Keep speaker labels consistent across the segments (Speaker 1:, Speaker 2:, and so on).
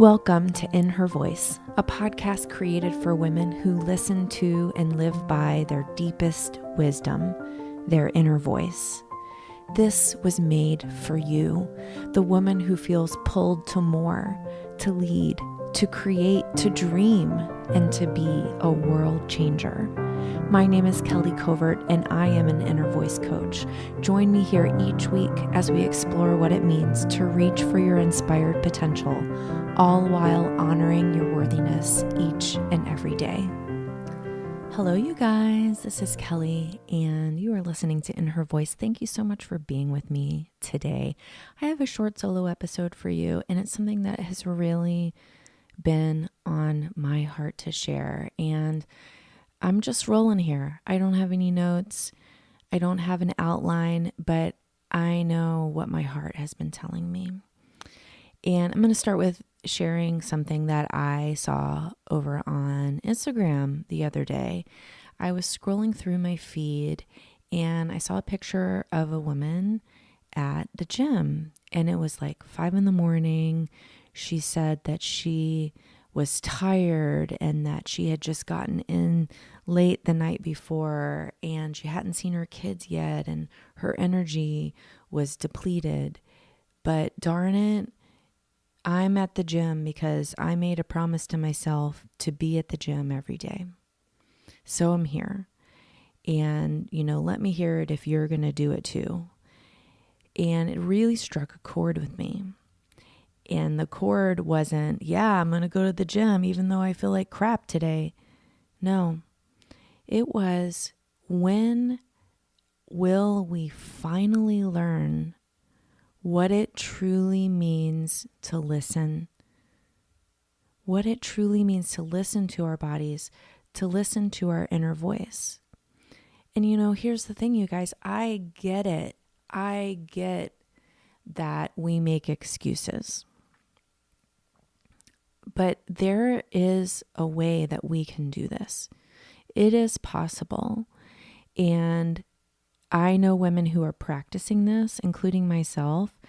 Speaker 1: Welcome to In Her Voice, a podcast created for women who listen to and live by their deepest wisdom, their inner voice. This was made for you, the woman who feels pulled to more, to lead, to create, to dream, and to be a world changer. My name is Kelly Covert, and I am an inner voice coach. Join me here each week as we explore what it means to reach for your inspired potential, all while honoring your worthiness each and every day. Hello, you guys. This is Kelly, and you are listening to In Her Voice. Thank you so much for being with me today. I have a short solo episode for you, and it's something that has really been on my heart to share, and I'm just rolling here. I don't have any notes. I don't have an outline, but I know what my heart has been telling me. And I'm going to start with sharing something that I saw over on Instagram the other day. I was scrolling through my feed and I saw a picture of a woman at the gym, and it was like 5 a.m. She said that she was tired and that she had just gotten in late the night before and she hadn't seen her kids yet and her energy was depleted. But darn it, I'm at the gym because I made a promise to myself to be at the gym every day. So I'm here. And, let me hear it if you're going to do it too. And it really struck a chord with me. And the chord wasn't, I'm going to go to the gym even though I feel like crap today. No, it was, when will we finally learn what it truly means to listen? What it truly means to listen to our bodies, to listen to our inner voice. And here's the thing, you guys, I get it. I get that we make excuses. But there is a way that we can do this. It is possible. And I know women who are practicing this, including myself.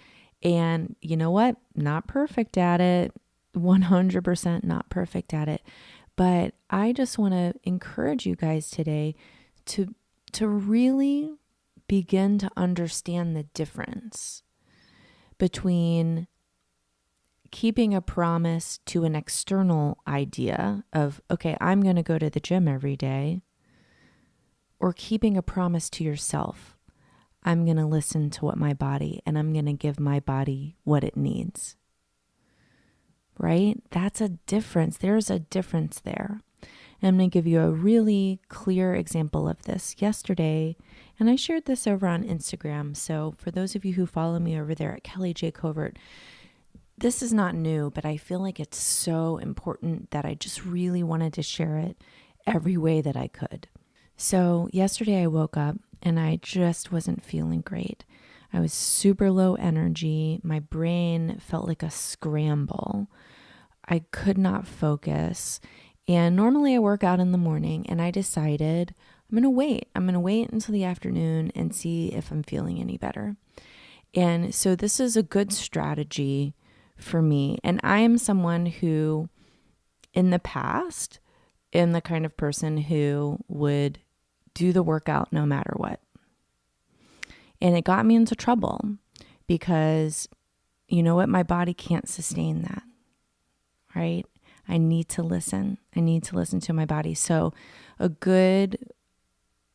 Speaker 1: And you know what? Not perfect at it. 100% not perfect at it. But I just want to encourage you guys today to really begin to understand the difference between keeping a promise to an external idea of, okay, I'm going to go to the gym every day, or keeping a promise to yourself. I'm going to listen to what my body, and I'm going to give my body what it needs. Right? That's a difference. There's a difference there. And I'm going to give you a really clear example of this yesterday. And I shared this over on Instagram. So for those of you who follow me over there at Kelly J. Covert, this is not new, but I feel like it's so important that I just really wanted to share it every way that I could. So yesterday I woke up and I just wasn't feeling great. I was super low energy. My brain felt like a scramble. I could not focus. And normally I work out in the morning, and I decided I'm going to wait. I'm going to wait until the afternoon and see if I'm feeling any better. And so this is a good strategy for me. And I am someone who, in the past, am the kind of person who would do the workout no matter what. And it got me into trouble because, you know what? My body can't sustain that, right? I need to listen. I need to listen to my body. So a good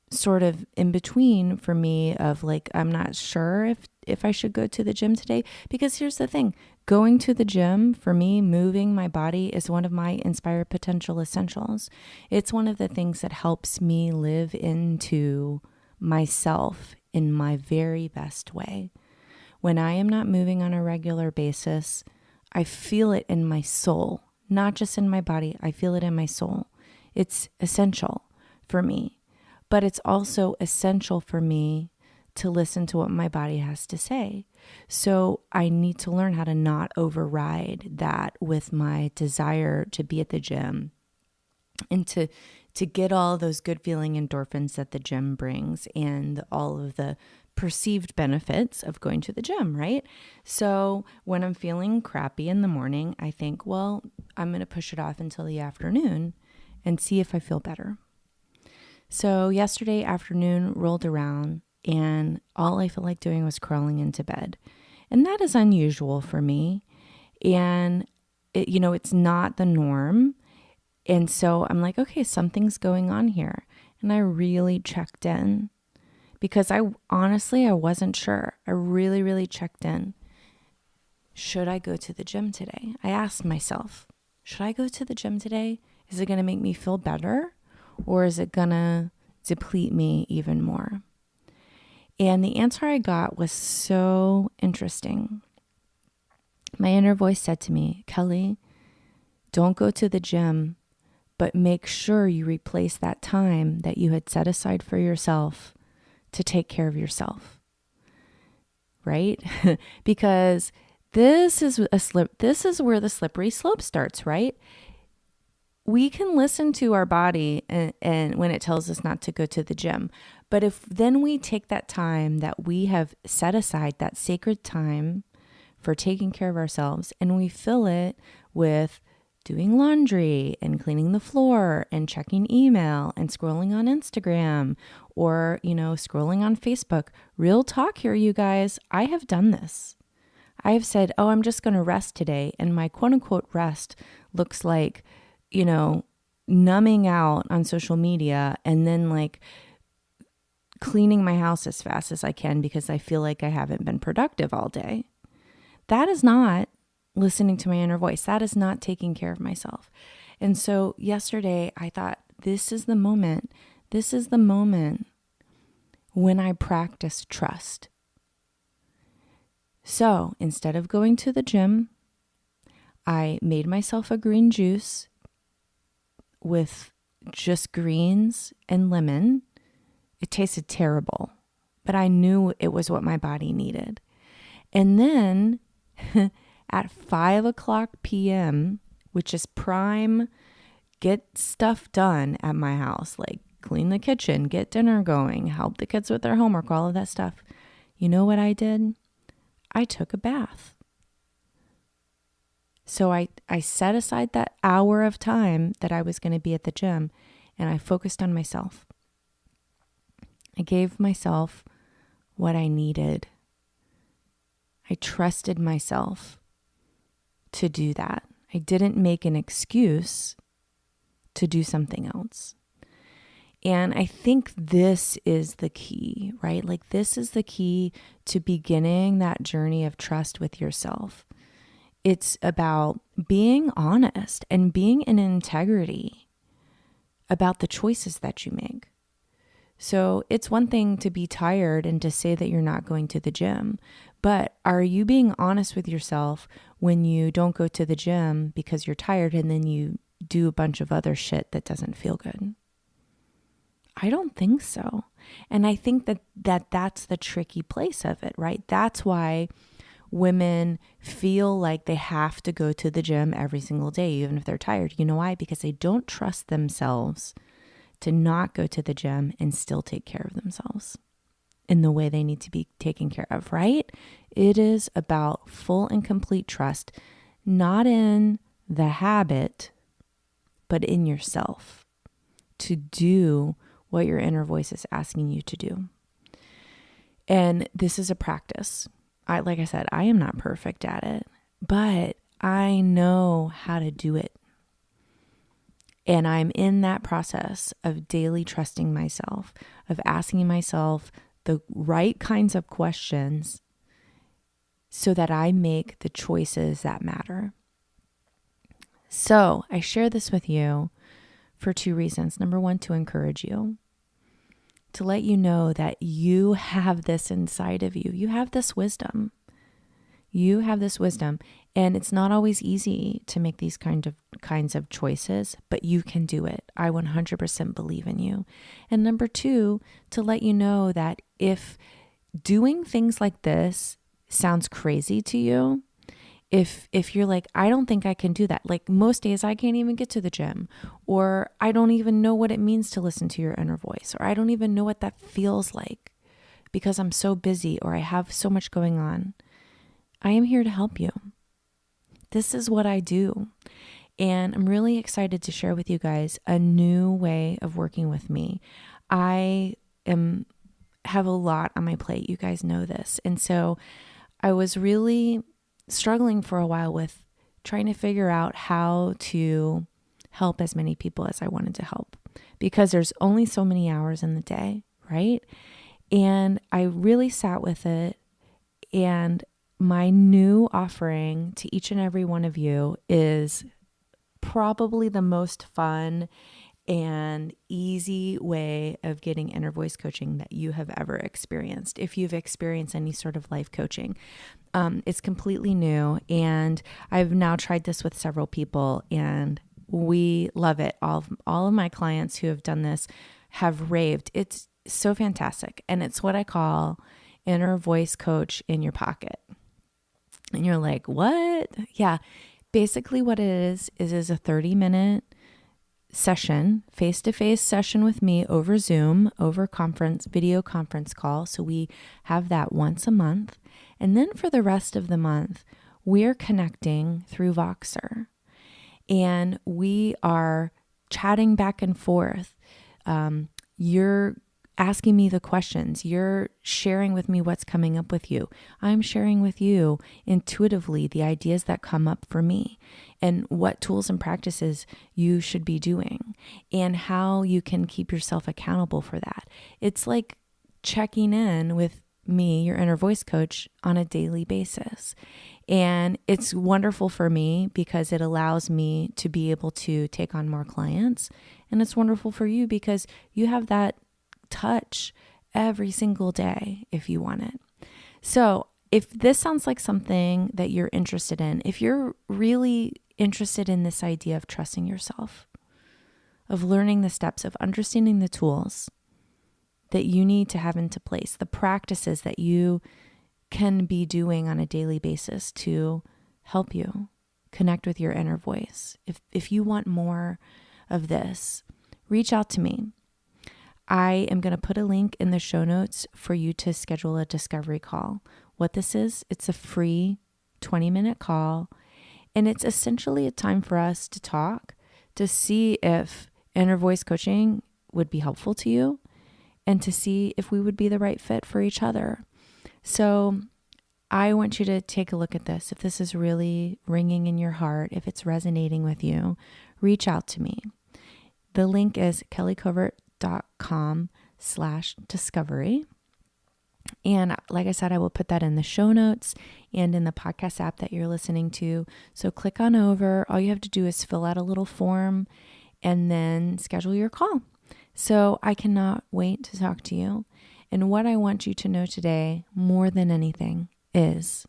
Speaker 1: sort of in between for me of like, I'm not sure if I should go to the gym today, because here's the thing, going to the gym for me, moving my body is one of my inspired potential essentials. It's one of the things that helps me live into myself in my very best way. When I am not moving on a regular basis, I feel it in my soul, not just in my body. I feel it in my soul. It's essential for me. But it's also essential for me to listen to what my body has to say. So I need to learn how to not override that with my desire to be at the gym and to get all those good feeling endorphins that the gym brings and all of the perceived benefits of going to the gym, right? So when I'm feeling crappy in the morning, I think, well, I'm going to push it off until the afternoon and see if I feel better. So yesterday afternoon rolled around and all I felt like doing was crawling into bed. And that is unusual for me. And it's not the norm. And so I'm like, okay, something's going on here. And I really checked in because I wasn't sure. I really, really checked in. Should I go to the gym today? I asked myself, should I go to the gym today? Is it going to make me feel better? Or is it going to deplete me even more? And the answer I got was so interesting. My inner voice said to me, Kelly, don't go to the gym, but make sure you replace that time that you had set aside for yourself to take care of yourself, right? Because this is where the slippery slope starts, right? We can listen to our body and when it tells us not to go to the gym. But if then we take that time that we have set aside, that sacred time for taking care of ourselves, and we fill it with doing laundry and cleaning the floor and checking email and scrolling on Instagram or, scrolling on Facebook. Real talk here, you guys. I have done this. I have said, oh, I'm just going to rest today. And my quote unquote rest looks like, numbing out on social media and then like cleaning my house as fast as I can because I feel like I haven't been productive all day. That is not listening to my inner voice. That is not taking care of myself. And so yesterday I thought, this is the moment when I practice trust. So instead of going to the gym, I made myself a green juice with just greens and lemon. It tasted terrible, but I knew it was what my body needed. And then at 5:00 p.m., which is prime, get stuff done at my house, like clean the kitchen, get dinner going, help the kids with their homework, all of that stuff. You know what I did? I took a bath. So I set aside that hour of time that I was going to be at the gym and I focused on myself. I gave myself what I needed. I trusted myself to do that. I didn't make an excuse to do something else. And I think this is the key, right? Like this is the key to beginning that journey of trust with yourself. It's about being honest and being in integrity about the choices that you make. So it's one thing to be tired and to say that you're not going to the gym, but are you being honest with yourself when you don't go to the gym because you're tired and then you do a bunch of other shit that doesn't feel good? I don't think so. And I think that that's the tricky place of it, right? That's why women feel like they have to go to the gym every single day, even if they're tired. You know why? Because they don't trust themselves to not go to the gym and still take care of themselves in the way they need to be taken care of, right? It is about full and complete trust, not in the habit, but in yourself to do what your inner voice is asking you to do. And this is a practice. Like I said, I am not perfect at it, but I know how to do it. And I'm in that process of daily trusting myself, of asking myself the right kinds of questions so that I make the choices that matter. So I share this with you for two reasons. Number one, to encourage you, to let you know that you have this inside of you. You have this wisdom. You have this wisdom, and it's not always easy to make these kinds of choices, but you can do it. I 100% believe in you. And number two, to let you know that if doing things like this sounds crazy to you, if you're like, I don't think I can do that. Like most days I can't even get to the gym, or I don't even know what it means to listen to your inner voice, or I don't even know what that feels like. because I'm so busy or I have so much going on. I am here to help you. This is what I do. And I'm really excited to share with you guys a new way of working with me. I have a lot on my plate. You guys know this. And so I was really struggling for a while with trying to figure out how to help as many people as I wanted to help, because there's only so many hours in the day, right? And I really sat with it, and my new offering to each and every one of you is probably the most fun and easy way of getting inner voice coaching that you have ever experienced. If you've experienced any sort of life coaching, it's completely new. And I've now tried this with several people and we love it. All of my clients who have done this have raved. It's so fantastic. And it's what I call inner voice coach in your pocket. And you're like, what? Yeah. Basically what it is a 30-minute session, face-to-face session with me over Zoom, over video conference call. So we have that once a month. And then for the rest of the month, we're connecting through Voxer. And we are chatting back and forth. You're asking me the questions. You're sharing with me what's coming up with you. I'm sharing with you intuitively the ideas that come up for me and what tools and practices you should be doing and how you can keep yourself accountable for that. It's like checking in with me, your inner voice coach, on a daily basis. And it's wonderful for me because it allows me to be able to take on more clients. And it's wonderful for you because you have that touch every single day if you want it. So if this sounds like something that you're interested in, if you're really interested in this idea of trusting yourself, of learning the steps, of understanding the tools that you need to have into place, the practices that you can be doing on a daily basis to help you connect with your inner voice. If you want more of this, reach out to me. I am going to put a link in the show notes for you to schedule a discovery call. What this is, it's a free 20-minute call, and it's essentially a time for us to talk, to see if inner voice coaching would be helpful to you, and to see if we would be the right fit for each other. So I want you to take a look at this. If this is really ringing in your heart, if it's resonating with you, reach out to me. The link is kellycovert.com/discovery. And like I said, I will put that in the show notes and in the podcast app that you're listening to. So click on over. All you have to do is fill out a little form and then schedule your call. So I cannot wait to talk to you. And what I want you to know today, more than anything, is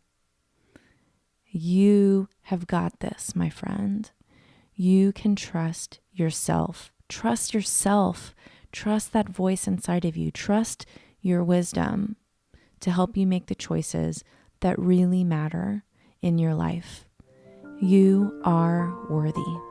Speaker 1: you have got this, my friend. You can trust yourself. Trust yourself. Trust that voice inside of you. Trust your wisdom to help you make the choices that really matter in your life. You are worthy.